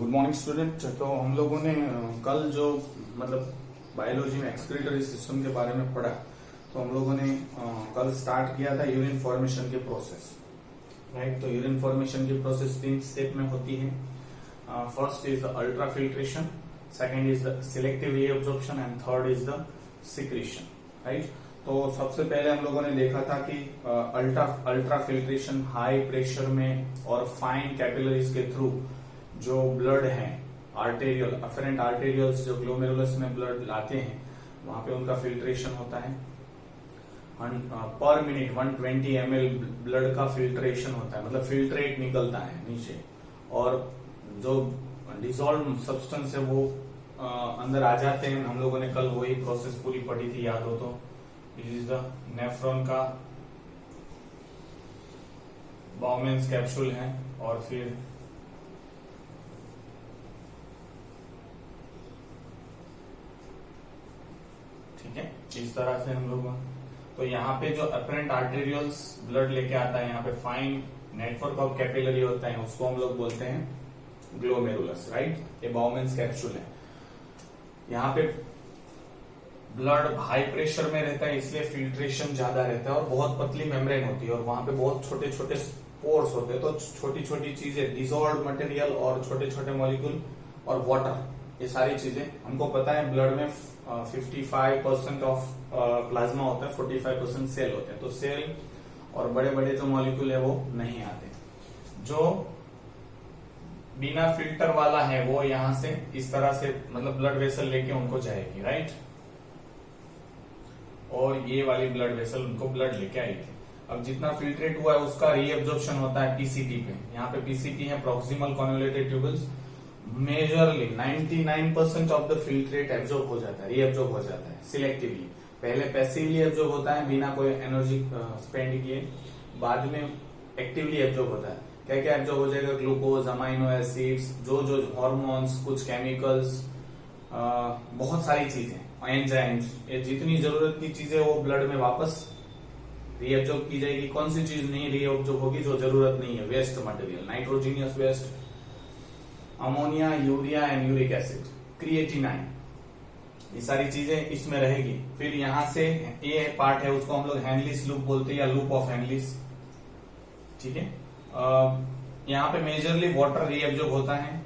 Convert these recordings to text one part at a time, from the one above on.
Good morning student. तो हम लोगों ने कल जो मतलब बायोलॉजी में एक्सक्रीटरी सिस्टम के बारे में पढ़ा, तो हम लोगों ने कल स्टार्ट किया था यूरिन फॉर्मेशन के प्रोसेस, राइट। तो यूरिन फॉर्मेशन की प्रोसेस 3 स्टेप में होती है। First is the ultra filtration, second is the selective reabsorption and third is the secretion, right. तो सबसे पहले हम लोगों ने देखा था कि अल्ट्रा फिल्ट्रेशन हाई प्रेशर में और फाइन कैपिलरीज के थ्रू जो ब्लड है आर्टेरियल अफेरेंट आर्टेरियल्स जो ग्लोमेरुलस में ब्लड लाते हैं, वहां पे उनका फिल्ट्रेशन होता है। पर मिनट 120 ml ब्लड का फिल्ट्रेशन होता है, मतलब फिल्ट्रेट निकलता है नीचे, और जो डिसॉल्व सब्सटेंस है वो अंदर आ जाते हैं। हम लोगों ने कल वही प्रोसेस पूरी पढ़ी थी, याद हो तो। दिस इज द नेफ्रॉन का बाउमेन्स कैप्सूल है, और फिर ठीक है, इस तरह से हम लोग, तो यहाँ पे जो अपरेंट आर्टेरियल्स ब्लड लेके आता है, यहाँ पे फाइन नेटवर्क ऑफ कैपिलरी होता है, उसको हम लोग बोलते हैं ग्लोमेरुलस, राइट। ये बाउमेन्स कैप्सूल है। यहाँ पे ब्लड हाई प्रेशर में रहता है, इसलिए फिल्ट्रेशन ज्यादा रहता है, और बहुत पतली मेम्ब्रेन होती है, और वहां पे बहुत छोटे छोटे पोर्स होते हैं। तो छोटी छोटी चीजें, डिसॉल्व्ड मटेरियल और छोटे छोटे मॉलिक्यूल और वाटर, ये सारी चीजें हमको पता है। ब्लड में 55% ऑफ प्लाज्मा होता है, 45% सेल होते हैं। तो सेल और बड़े बड़े जो मॉलिक्यूल है वो नहीं आते। जो बिना फिल्टर वाला है वो यहां से इस तरह से मतलब ब्लड वेसल लेके उनको जाएगी, राइट। और ये वाली ब्लड वेसल उनको ब्लड लेके आएगी। अब जितना फिल्ट्रेट हुआ है उसका रीअब्जॉर्प्शन होता है पीसीटी पे। यहाँ पे पीसीटी है proximal convoluted tubules. Majorly 99% of the filtrate absorb हो जाता है, रीअब्जॉर्ब हो जाता है सिलेक्टिवली। पहले पैसिवली एब्जॉर्ब होता है बिना कोई एनर्जी स्पेंड किए, बाद में एक्टिवली एब्जॉर्ब होता है। क्या क्या एब्जॉर्ब हो जाएगा? ग्लूकोज, अमाइनो एसिड्स, जो हार्मोन्स, कुछ केमिकल्स, बहुत सारी चीजें, एंजाइम्स, ये जितनी जरूरत की चीजें वो ब्लड में वापस रीअब्जॉर्ब की जाएगी। कौन सी चीज नहीं रीअब्जॉर्ब होगी? जो जरूरत नहीं है, waste material, nitrogenous waste, ammonia, urea and uric acid, creatinine, ये सारी चीजें इसमें रहेगी। फिर यहां से ये पार्ट है, उसको हम लोग हैंडलिस लूप बोलते हैं, या लूप ऑफ हैंडलिस, ठीक है। यहाँ पे मेजरली वाटर रीअब्जॉर्ब होता है।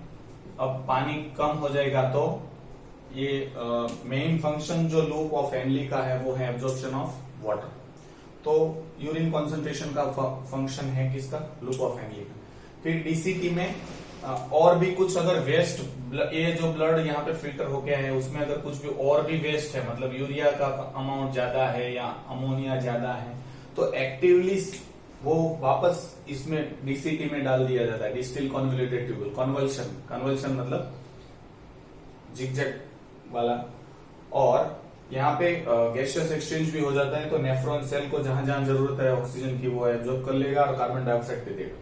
अब पानी कम हो जाएगा तो ये मेन फंक्शन जो लूप ऑफ हैंडली का है वो है एब्जॉर्प्शन ऑफ वाटर। तो यूरिन कॉन्सेंट्रेशन का फंक्शन है किसका? लूप ऑफ हैंडली का। फिर डीसीटी में और भी कुछ अगर वेस्ट, ये जो ब्लड यहाँ पे फिल्टर होके आए उसमें अगर कुछ भी और भी वेस्ट है, मतलब यूरिया का अमाउंट ज्यादा है या अमोनिया ज्यादा है, तो एक्टिवली वो वापस इसमें डीसीटी में डाल दिया जाता है, डिस्टिल कॉन्वोल्यूटेड ट्यूबल। कन्वल्शन मतलब जिगजैग वाला। और यहाँ पे गैसियस एक्सचेंज भी हो जाता है, तो नेफ्रॉन सेल को जहां जहां जरूरत है ऑक्सीजन की वो एब्जॉर्ब कर लेगा और कार्बन डाइऑक्साइड दे देगा।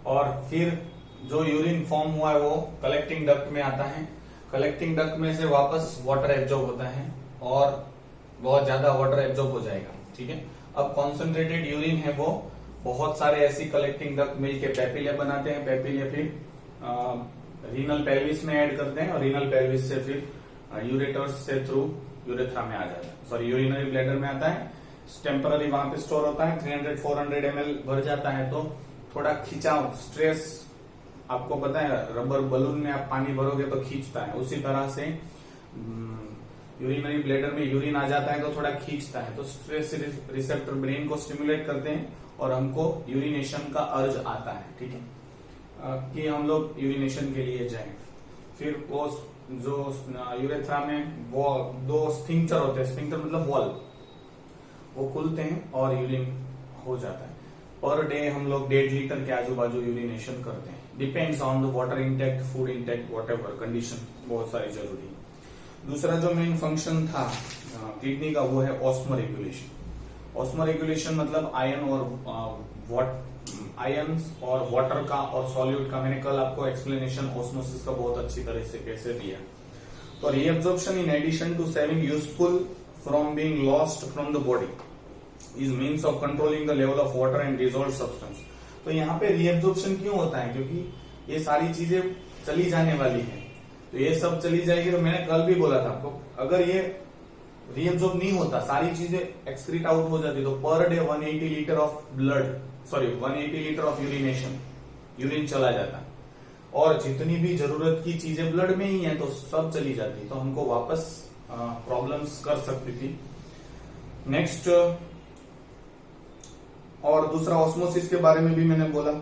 और फिर जो यूरिन फॉर्म हुआ है वो कलेक्टिंग डक्ट में आता है। कलेक्टिंग डक्ट में से वापस वाटर एब्जॉर्ब होता है, और बहुत ज्यादा वाटर एब्जॉर्ब हो जाएगा, ठीक है। अब कॉन्सेंट्रेटेड यूरिन है वो बहुत सारे ऐसी कलेक्टिंग डक्ट मिलके पेपिले बनाते हैं। पेपिले फिर रीनल पेल्विस में ऐड करते हैं, और रीनल पेल्विस से फिर यूरेटर्स से थ्रू यूरेथ्रा में आ जाता है, सॉरी यूरिनरी ब्लैडर में आता है। टेम्पररी वहां पे स्टोर होता है, 300-400 ml भर जाता है। तो थोड़ा खिंचाव, स्ट्रेस, आपको पता है रबर बलून में आप पानी भरोगे तो खींचता है, उसी तरह से यूरिनरी ब्लैडर में यूरिन आ जाता है तो थोड़ा खींचता है। तो स्ट्रेस रिसेप्टर ब्रेन को स्टिमुलेट करते हैं और हमको यूरिनेशन का अर्ज आता है, ठीक है, कि हम लोग यूरिनेशन के लिए जाएं। फिर वो जो यूरेथ्रा में वो 2 स्फिंक्टर होते हैं, स्फिंक्टर मतलब वॉल, वो खुलते हैं और यूरिन हो जाता है। पर डे हम लोग 1.5 लीटर के आजू बाजू यूरिनेशन करते हैं। Depends on the water intake, food intake, whatever condition, बहुत सारी जरूरी। दूसरा जो मेन फंक्शन था किडनी का वो है ऑस्मो रेगुलेशन। ऑस्मो रेगुलेशन मतलब आयंस और वाटर का और सॉल्यूट का। मैंने कल आपको एक्सप्लेनेशन ऑस्मोसिस का बहुत अच्छी तरह से कैसे दिया। तो reabsorption in addition to saving useful from being lost from the body is means of controlling the level of water and dissolved substance. तो यहाँ पे रीअब्जॉर्प्शन क्यों होता है? क्योंकि ये सारी चीजें चली जाने वाली है। तो ये सब चली जाएगी। तो मैंने कल भी बोला था आपको, अगर ये रीअब्सॉर्ब नहीं होता, सारी चीजें एक्सक्रीट आउट हो जाती, तो per day 180 litre of blood, sorry 180 litre of urination, urine चला जाता। और जितनी भी जरूरत की चीजें ब्लड में ही है तो सब चली जाती, तो हमको वापस प्रॉब्लम्स कर सकती थी। नेक्स्ट, और दूसरा ऑस्मोसिस के बारे में भी मैंने बोला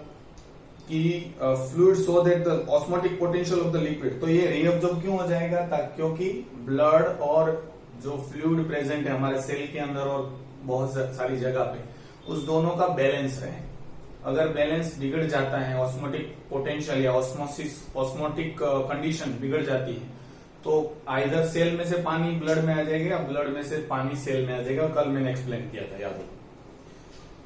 कि fluid so that the osmotic potential of the liquid, तो ये रीअब्सॉर्ब क्यों हो जाएगा, क्योंकि ब्लड और जो फ्लूइड प्रेजेंट है हमारे सेल के अंदर और बहुत सारी जगह पे, उस दोनों का बैलेंस रहे। अगर बैलेंस बिगड़ जाता है, ऑस्मोटिक पोटेंशियल या ऑस्मोटिक कंडीशन बिगड़ जाती है, तो आइदर सेल में से पानी ब्लड में आ जाएगा, ब्लड में से पानी सेल में आ जाएगा। कल मैंने एक्सप्लेन किया था, याद हो।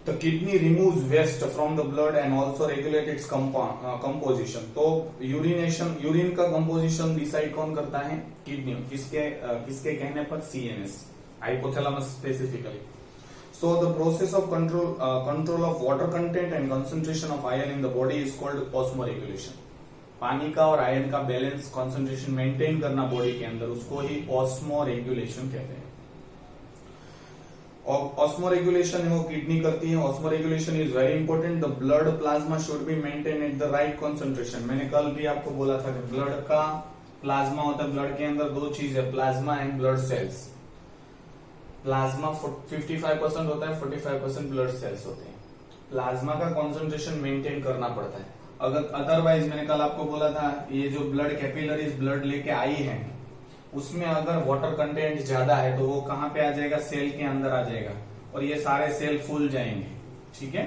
The kidney removes waste from the blood and also regulate its composition. तो यूरिन का कंपोजिशन डिसाइड कौन करता है, किडनी। किसके कहने पर, CNS, hypothalamus specifically. So the process of control of water content and concentration of iron in the body is called osmoregulation. पानी का और आयन का बैलेंस, कंसंट्रेशन मेंटेन करना बॉडी के अंदर, उसको ही ऑस्मोरेगुलेशन कहते हैं। ऑस्मोरेगुलेशन वो किडनी करती है। Osmoregulation is very important. The blood plasma should be maintain at the right concentration. मैंने कल भी आपको बोला था कि ब्लड का प्लाज्मा होता है, ब्लड के अंदर दो चीज है, plasma and blood cells. Plasma 55% होता है, 45% ब्लड सेल्स होते हैं। प्लाज्मा का कंसंट्रेशन मेंटेन करना पड़ता है। अगर अदरवाइज, मैंने कल आपको बोला था, ये जो ब्लड कैपिलरीज ब्लड लेके आई है, उसमें अगर वाटर कंटेंट ज्यादा है तो वो कहां पे आ जाएगा, सेल के अंदर आ जाएगा और ये सारे सेल फूल जाएंगे। ठीक है,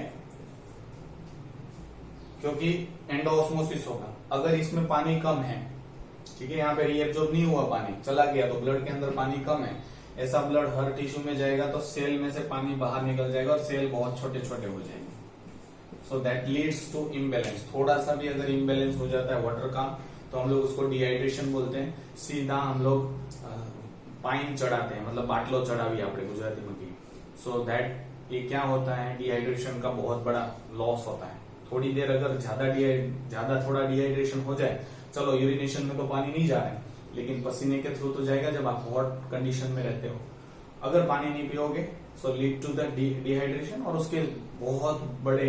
क्योंकि एंडोऑस्मोसिस होगा। अगर इसमें पानी कम है, ठीक है, यहाँ पे रीएब्सॉर्ब नहीं हुआ, पानी चला गया, तो ब्लड के अंदर पानी कम है, ऐसा ब्लड हर टिश्यू में जाएगा तो सेल में से पानी बाहर निकल जाएगा और सेल बहुत छोटे छोटे हो जाएंगे। So that leads to imbalance. थोड़ा सा भी अगर इम्बैलेंस हो जाता है वाटर का, तो हम लोग उसको डिहाइड्रेशन बोलते हैं। सीधा हम लोग पाइन चढ़ाते हैं, मतलब बाटलो चढ़ावी आपने गुजराती में की। सो दैट ये क्या होता है, डिहाइड्रेशन का बहुत बड़ा लॉस होता है। थोड़ी देर अगर ज्यादा थोड़ा डिहाइड्रेशन हो जाए, चलो यूरिनेशन में तो पानी नहीं जा रहा है, लेकिन पसीने के थ्रू तो जाएगा जब आप हॉट कंडीशन में रहते हो। अगर पानी नहीं पियोगे so lead to the dehydration, और उसके बहुत बड़े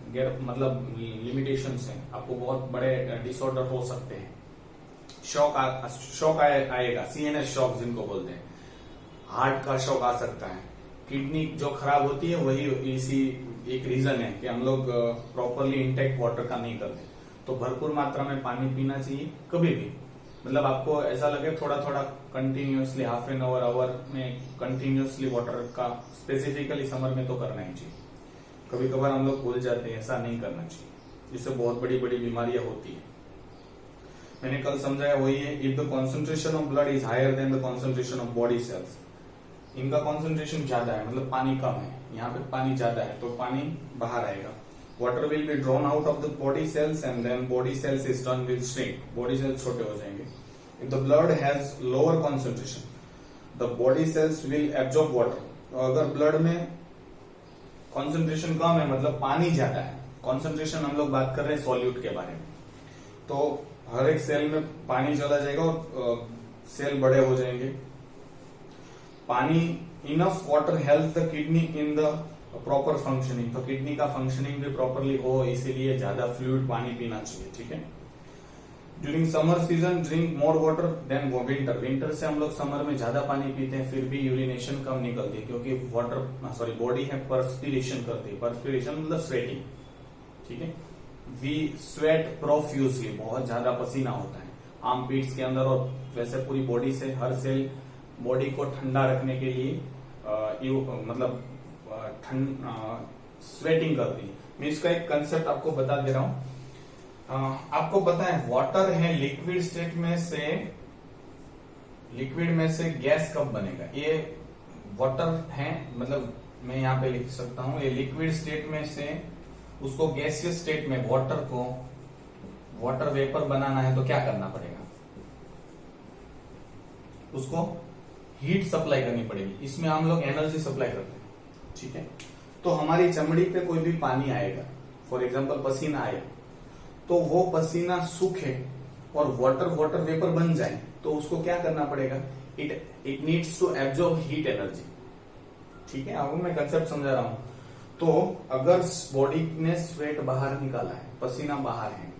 मतलब लिमिटेशंस हैं, आपको बहुत बड़े डिसऑर्डर हो सकते हैं। शॉक आएगा, सीएनएस शॉक जिनको बोलते हैं, हार्ट का शॉक आ सकता है। किडनी जो खराब होती है वही इसी एक रीजन है कि हम लोग प्रॉपरली इंटेक्ट वाटर का नहीं करते। तो भरपूर मात्रा में पानी पीना चाहिए कभी भी। मतलब आपको ऐसा लगे थोड़ा थोड़ा कंटिन्यूअसली, हाफ एन आवर में कंटिन्यूअसली वाटर का, स्पेसिफिकली समर में तो करना ही चाहिए। कभी कभार हम लोग भूल जाते हैं, ऐसा नहीं करना चाहिए, जिससे बहुत बड़ी बड़ी बीमारियां होती है। मैंने कल समझाया वही है, if the concentration of blood is higher than the concentration of body cells, इनका कॉन्सेंट्रेशन ज्यादा है, मतलब पानी कम है, यहाँ पे पानी ज्यादा है तो पानी बाहर आएगा। Water will be drawn out of the body cells and then body cells is turn will shrink, body cells छोटे हो जाएंगे। If the blood has lower concentration the body cells will absorb water. तो अगर blood में concentration कम है, मतलब पानी ज्यादा है, कॉन्सेंट्रेशन हम लोग बात कर रहे हैं सॉल्यूट के बारे में, तो हर एक सेल में पानी चला जाएगा और सेल बड़े हो जाएंगे। पानी, enough water help the kidney in the proper functioning, तो किडनी का फंक्शनिंग भी प्रॉपरली हो, इसीलिए ज्यादा फ्लूइड पानी पीना चाहिए। ठीक है, during summer season drink more water than winter. Winter से हम लोग समर में ज्यादा पानी पीते हैं, फिर भी यूरिनेशन कम निकलती है, क्योंकि बॉडी है पर्सपिरेशन करती है। पर्सपिरेशन मतलब स्वेटिंग। ठीक है, वी स्वेट प्रोफ्यूजली, बहुत ज्यादा पसीना होता है आर्म पीट्स के अंदर, और वैसे पूरी बॉडी से हर सेल बॉडी को ठंडा रखने के लिए मतलब स्वेटिंग करती है। मैं इसका एक कंसेप्ट आपको बता दे रहा हूं। आपको पता है वाटर है लिक्विड स्टेट में से, लिक्विड में से गैस कब बनेगा? ये वाटर है, मतलब मैं यहाँ पे लिख सकता हूं, ये लिक्विड स्टेट में से उसको गैसियस स्टेट में वाटर को, वाटर वेपर बनाना है तो क्या करना पड़ेगा? उसको हीट सप्लाई करनी पड़ेगी। इसमें हम लोग एनर्जी सप्लाई करते हैं। ठीक है, तो हमारी चमड़ी पे कोई भी पानी आएगा, फॉर एग्जांपल पसीना आया, तो वो पसीना सूखे और वाटर वेपर बन जाए तो उसको क्या करना पड़ेगा, it needs to absorb heat energy. ठीक है, आपको मैं कंसेप्ट समझा रहा हूं। तो अगर बॉडी ने स्वेट बाहर निकाला है, पसीना बाहर है,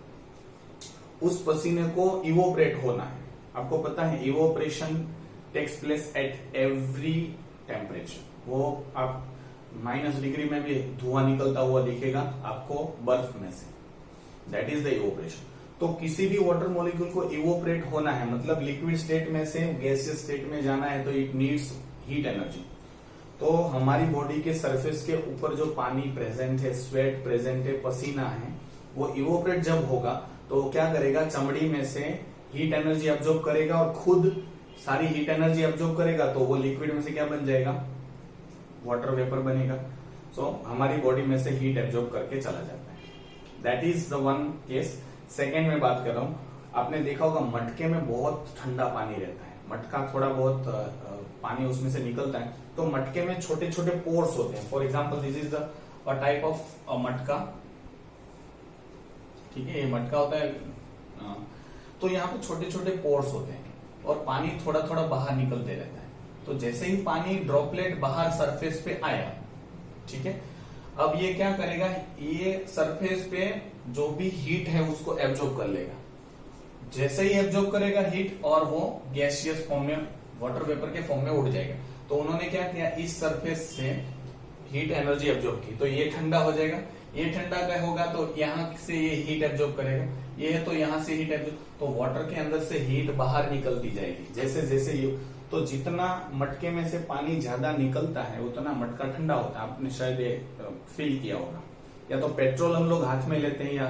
उस पसीने को इवोपरेट होना है। आपको पता है evaporation takes place at every temperature. वो आप -डिग्री में भी धुआं निकलता हुआ दिखेगा आपको बर्फ में से, दैट इज द इवोपरेशन। तो किसी भी वाटर मॉलिक्यूल को इवोपरेट होना है, मतलब लिक्विड स्टेट में से गैसियस स्टेट में जाना है, तो इट नीड्स हीट एनर्जी। तो हमारी बॉडी के सरफेस के ऊपर जो पानी प्रेजेंट है, स्वेट प्रेजेंट है, पसीना है, वो इवोपरेट जब होगा तो क्या करेगा, चमड़ी में से हीट एनर्जी अब्जॉर्ब करेगा और खुद सारी हीट एनर्जी अब्जॉर्ब करेगा, तो वो लिक्विड में से क्या बन जाएगा, वाटर वेपर बनेगा। सो हमारी बॉडी में से हीट एब्जॉर्ब करके चला जाता है। That is the one case. Second में बात कर रहा हूं, आपने देखा होगा मटके में बहुत ठंडा पानी रहता है, मटका थोड़ा बहुत पानी उसमें से निकलता है, तो मटके में छोटे छोटे पोर्स होते हैं। For example this is the type of मटका। ठीक है, ये मटका होता है, तो यहाँ पे छोटे छोटे पोर्स होते हैं और पानी थोड़ा थोड़ा बाहर निकलते रहता है। तो जैसे ही पानी ड्रॉपलेट बाहर सरफेस पे आया, ठीक है, अब ये क्या करेगा, ये सरफेस पे जो भी हीट है उसको एब्जॉर्ब कर लेगा। जैसे ही एब्जॉर्ब करेगा हीट, और वो गैसियस फॉर्म में, वाटर वेपर के फॉर्म में उड़ जाएगा। तो उन्होंने क्या किया, इस सरफेस से हीट एनर्जी एब्जॉर्ब की, तो ये ठंडा हो जाएगा। ये ठंडा क्या होगा, तो यहाँ से ये हीट एब्जॉर्ब करेगा, ये है तो यहाँ से हीट एब्जॉर्ब, तो वाटर के अंदर से हीट बाहर निकलती जाएगी। जैसे जैसे ये, तो जितना मटके में से पानी ज्यादा निकलता है उतना मटका ठंडा होता है। आपने शायद ये फील किया होगा। या तो पेट्रोल हम लोग हाथ में लेते हैं, या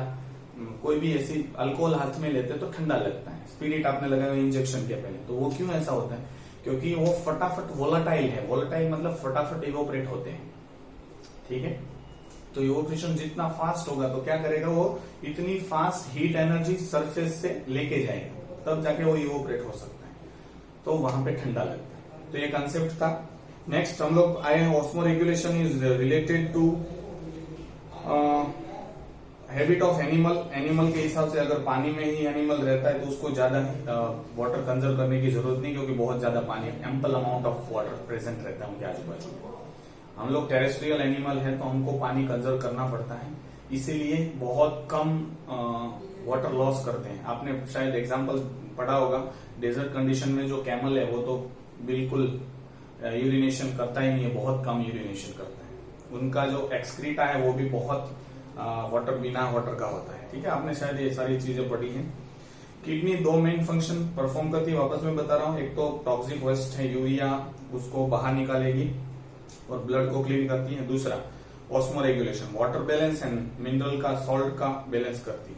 कोई भी ऐसी अल्कोहल हाथ में लेते हैं तो ठंडा लगता है। स्पिरिट आपने लगाया इंजेक्शन के पहले, तो वो क्यों ऐसा होता है, क्योंकि वो फटाफट वोलेटाइल है। वोलेटाइल मतलब फटाफट इवोपरेट होते हैं। ठीक है, तो इवोपरेशन जितना फास्ट होगा तो क्या करेगा, वो इतनी फास्ट हीट एनर्जी सरफेस से लेके जाएगा, तब जाके वो इवोपरेट हो सकता है, तो वहां पे ठंडा लगता है। तो ये कंसेप्ट था। नेक्स्ट हम लोग आए हैं, osmoregulation is related to habit of animal. Animal के हिसाब से अगर पानी में ही एनिमल रहता है तो उसको ज्यादा वाटर कंजर्व करने की जरूरत नहीं, क्योंकि बहुत ज्यादा पानी, ample amount of water present रहता है उनके आजू बाजू। हम लोग टेरेस्ट्रियल एनिमल है तो हमको पानी कंजर्व करना पड़ता है, इसीलिए बहुत कम वाटर लॉस करते हैं। आपने शायद एग्जांपल पढ़ा होगा, डेजर्ट कंडीशन में जो कैमल है वो तो बिल्कुल यूरिनेशन करता ही नहीं है, बहुत कम यूरिनेशन करता है। उनका जो एक्सक्रीटा है वो भी बहुत वाटर, बिना वाटर का होता है। ठीक है, आपने शायद ये सारी चीजें पढ़ी हैं। किडनी दो मेन फंक्शन परफॉर्म करती है, वापस में बता रहा हूँ। एक तो टॉक्सिक वेस्ट है यूरिया, उसको बाहर निकालेगी और ब्लड को क्लीन करती है। दूसरा osmo regulation, water balance and mineral का, सॉल्ट का बैलेंस करती है।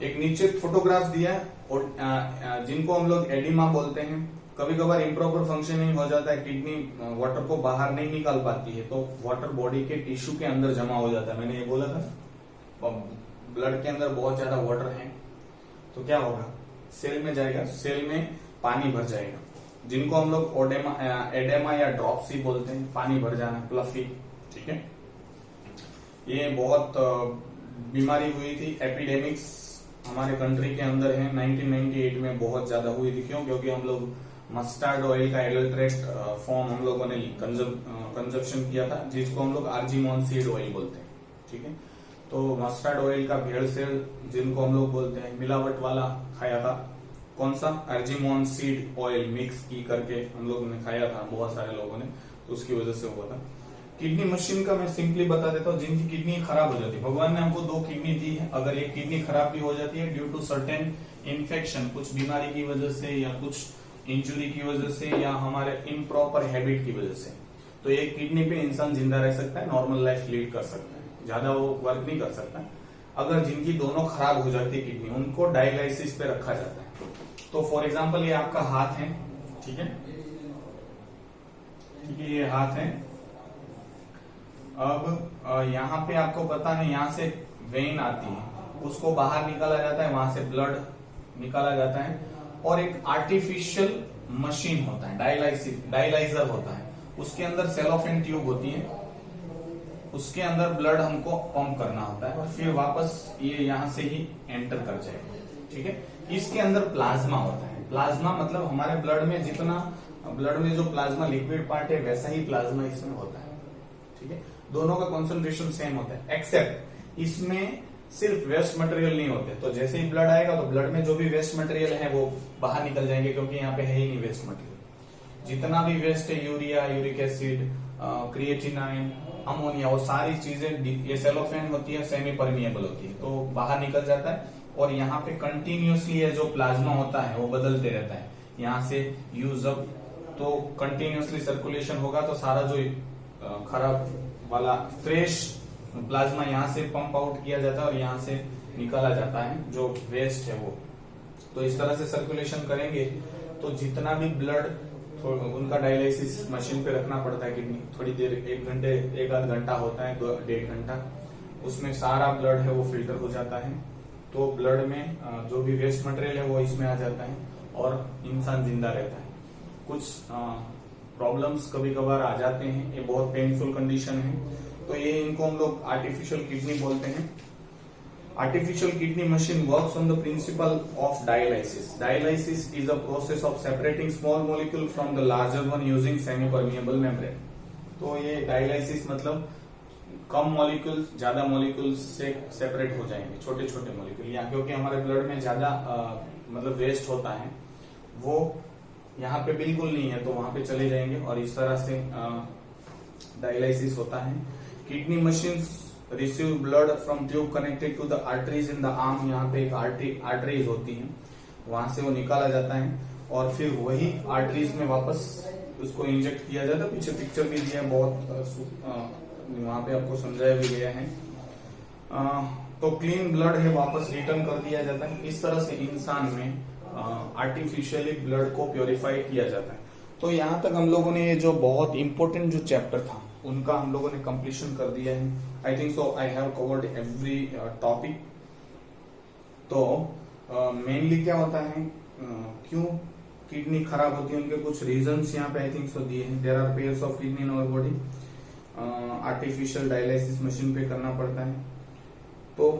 एक नीचे फोटोग्राफ दिया है और जिनको हम लोग एडिमा बोलते हैं। कभी कभार इम्प्रॉपर फंक्शनिंग हो जाता है, किडनी वाटर को बाहर नहीं निकाल पाती है, तो वाटर बॉडी के टिश्यू के अंदर जमा हो जाता है। मैंने ये बोला था, ब्लड के अंदर बहुत ज्यादा वाटर है तो क्या होगा, सेल में जाएगा, सेल में पानी भर जाएगा, जिनको हम लोग एडेमा या ड्रॉपसी बोलते हैं, पानी भर जाना, प्लफी। ठीक है, ये बहुत बीमारी हुई थी, एपिडेमिक्स हमारे कंट्री के अंदर है। 1998 में बहुत ज्यादा हुई थी। क्यों? क्योंकि हम लोग मस्टर्ड ऑयल का एडल्ट्रेट फॉर्म हम लोगों ने कंजप्शन किया था, जिसको हम लोग आर्जिमोन सीड ऑयल बोलते हैं। ठीक है, तो मस्टर्ड ऑयल का भेड़ सेल जिनको हम लोग बोलते हैं, मिलावट वाला खाया था। कौन सा? आर्जिमोन सीड ऑयल मिक्स की करके हम लोगों ने खाया था, बहुत सारे लोगों ने, तो उसकी वजह से हुआ था। किडनी मशीन का मैं सिंपली बता देता हूँ। जिनकी किडनी खराब हो जाती है, भगवान ने हमको 2 किडनी दी है, अगर एक किडनी खराब भी हो जाती है ड्यू टू सर्टेन इन्फेक्शन, कुछ बीमारी की वजह से या कुछ इंजुरी की वजह से या हमारे इम्प्रॉपर हैबिट की वजह से, तो एक किडनी पे इंसान जिंदा रह सकता है, नॉर्मल लाइफ लीड कर सकता है, ज्यादा वो वर्क नहीं कर सकता। अगर जिनकी दोनों खराब हो जाती है किडनी, उनको डायलिसिस पे रखा जाता है। तो फॉर एग्जाम्पल ये आपका हाथ है, ठीक है, ये हाथ है। अब यहाँ पे आपको पता है, यहाँ से वेन आती है, उसको बाहर निकाला जाता है, वहां से ब्लड निकाला जाता है, और एक आर्टिफिशियल मशीन होता है, डायलाइजर होता है, उसके अंदर सेलोफेन ट्यूब होती है, उसके अंदर ब्लड हमको पंप करना होता है और फिर वापस ये यहाँ से ही एंटर कर जाएगा, ठीक है। इसके अंदर प्लाज्मा होता है। प्लाज्मा मतलब हमारे ब्लड में जितना ब्लड में जो प्लाज्मा लिक्विड पार्ट है वैसा ही प्लाज्मा इसमें होता है, ठीक है। दोनों का कॉन्सेंट्रेशन सेम होता है, एक्सेप्ट इसमें सिर्फ वेस्ट मटेरियल नहीं होते। तो जैसे ही ब्लड आएगा तो ब्लड में जो भी वेस्ट मटेरियल है वो बाहर निकल जाएंगे, क्योंकि यहाँ पे है ही नहीं वेस्ट मटेरियल। जितना भी वेस्ट है, urea, uric acid, creatinine, ammonia, वो सारी चीजें, ये सेलोफेन होती है, सेमी परमिएबल होती है, तो बाहर निकल जाता है। और यहाँ पे कंटिन्यूअसली है जो प्लाज्मा होता है वो बदलते रहता है। यहाँ से यूज अप, तो कंटिन्यूअसली सर्कुलेशन होगा तो सारा जो खराब वाला फ्रेश प्लाज्मा यहाँ से पंप आउट किया जाता है और यहाँ से निकाला जाता है जो वेस्ट है वो। तो इस तरह से सर्कुलेशन करेंगे तो जितना भी ब्लड, उनका डायलिसिस मशीन पे रखना पड़ता है, किडनी थोड़ी देर, 1 घंटे, 1 आध घंटा होता है, 1.5 घंटा, उसमें सारा ब्लड है वो फिल्टर हो जाता है। तो ब्लड में जो भी वेस्ट मटेरियल है वो इसमें आ जाता है और इंसान जिंदा रहता है। कुछ प्रॉब्लम्स कभी कभार आ जाते हैं, ये बहुत पेनफुल कंडीशन है, तो ये इनको हम लोग आर्टिफिशियल किडनी बोलते हैं। Artificial kidney machine works on the principle of dialysis. Dialysis is a process of separating small molecule from the larger one using semi permeable membrane. तो ये डायलिसिस मतलब कम मॉलिक्यूल ज्यादा मॉलिक्यूल से सेपरेट हो जाएंगे, छोटे छोटे मॉलिक्यूल, यहाँ क्योंकि हमारे ब्लड में ज्यादा मतलब वेस्ट होता है, वो यहाँ पे बिल्कुल नहीं है तो वहां पे चले जाएंगे और इस तरह से डायलिसिस होता है। Kidney machine receive blood from tube connected to the arteries in the arm. यहाँ पे एक आर्टरीज होती है, वहां से वो निकाला जाता है और फिर वही आर्टरीज में वापस उसको इंजेक्ट किया जाता है। पीछे पिक्चर भी दिया है, बहुत वहां पे आपको समझाया भी गया है। तो क्लीन ब्लड है वापस रिटर्न कर दिया जाता है। इस तरह से इंसान में आर्टिफिशियली ब्लड को प्योरीफाई किया जाता है। तो यहाँ तक हम लोगों ने ये जो बहुत इंपॉर्टेंट जो चैप्टर था उनका हम लोगों ने कंप्लीशन कर दिया है। आई think so I have covered every topic. तो मेनली क्या होता है, क्यों किडनी खराब होती है, उनके कुछ रीजंस यहाँ पे आई थिंक सो दिए हैं। There are pairs of kidney in our body. Artificial dialysis machine पे करना पड़ता है। तो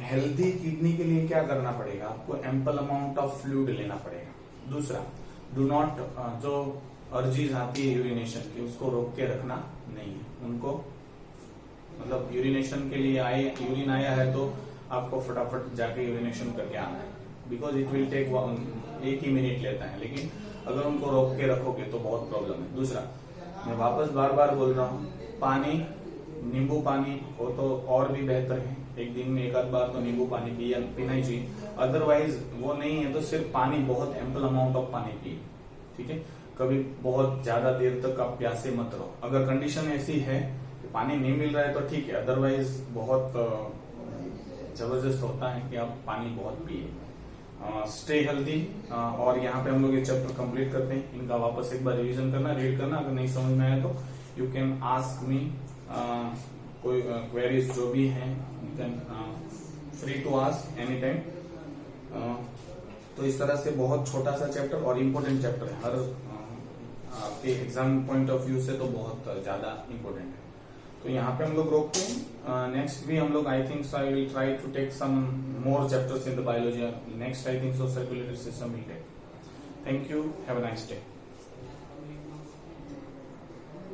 हेल्दी किडनी के लिए क्या करना पड़ेगा, आपको एम्पल अमाउंट ऑफ फ्लूइड लेना पड़ेगा। दूसरा, डू नॉट, जो अर्जीज आती है यूरिनेशन की उसको रोक के रखना नहीं है उनको, मतलब यूरिनेशन के लिए आए, यूरिन आया है तो आपको फटाफट जाके यूरिनेशन करके आना है, बिकॉज इट विल टेक 1 ही मिनट लेता है। लेकिन अगर उनको रोक के रखोगे तो बहुत प्रॉब्लम है। दूसरा, मैं वापस बार बार बोल रहा हूँ, पानी, नींबू पानी हो तो और भी बेहतर है। एक दिन में 1 आध बार तो नींबू पानी पीना ही चाहिए। अदरवाइज वो नहीं है तो सिर्फ पानी, बहुत एम्पल अमाउंट ऑफ पानी पिए, ठीक है। कभी बहुत ज्यादा देर तक आप प्यासे मत रहो। अगर कंडीशन ऐसी है कि पानी नहीं मिल रहा है तो ठीक है, अदरवाइज बहुत जबरदस्त होता है कि आप पानी बहुत पिए। Stay healthy. और यहाँ पे हम लोग ये चैप्टर कंप्लीट करते हैं। इनका वापस एक बार रिवीजन करना, रीड करना। अगर नहीं समझ में आया तो यू कैन आस्क मी, कोई क्वेरीज जो भी हैं you can free to ask any time. तो इस तरह से बहुत छोटा सा चैप्टर और इम्पोर्टेंट चैप्टर है, हर आपके एग्जाम पॉइंट ऑफ व्यू से तो बहुत ज्यादा इम्पोर्टेंट है। तो यहाँ पे हम लोग रोकते हैं। नेक्स्ट भी हम लोग, I think so I will try to take some more chapters in the biology. Next I think so circulatory system will take. Thank you, have a nice day.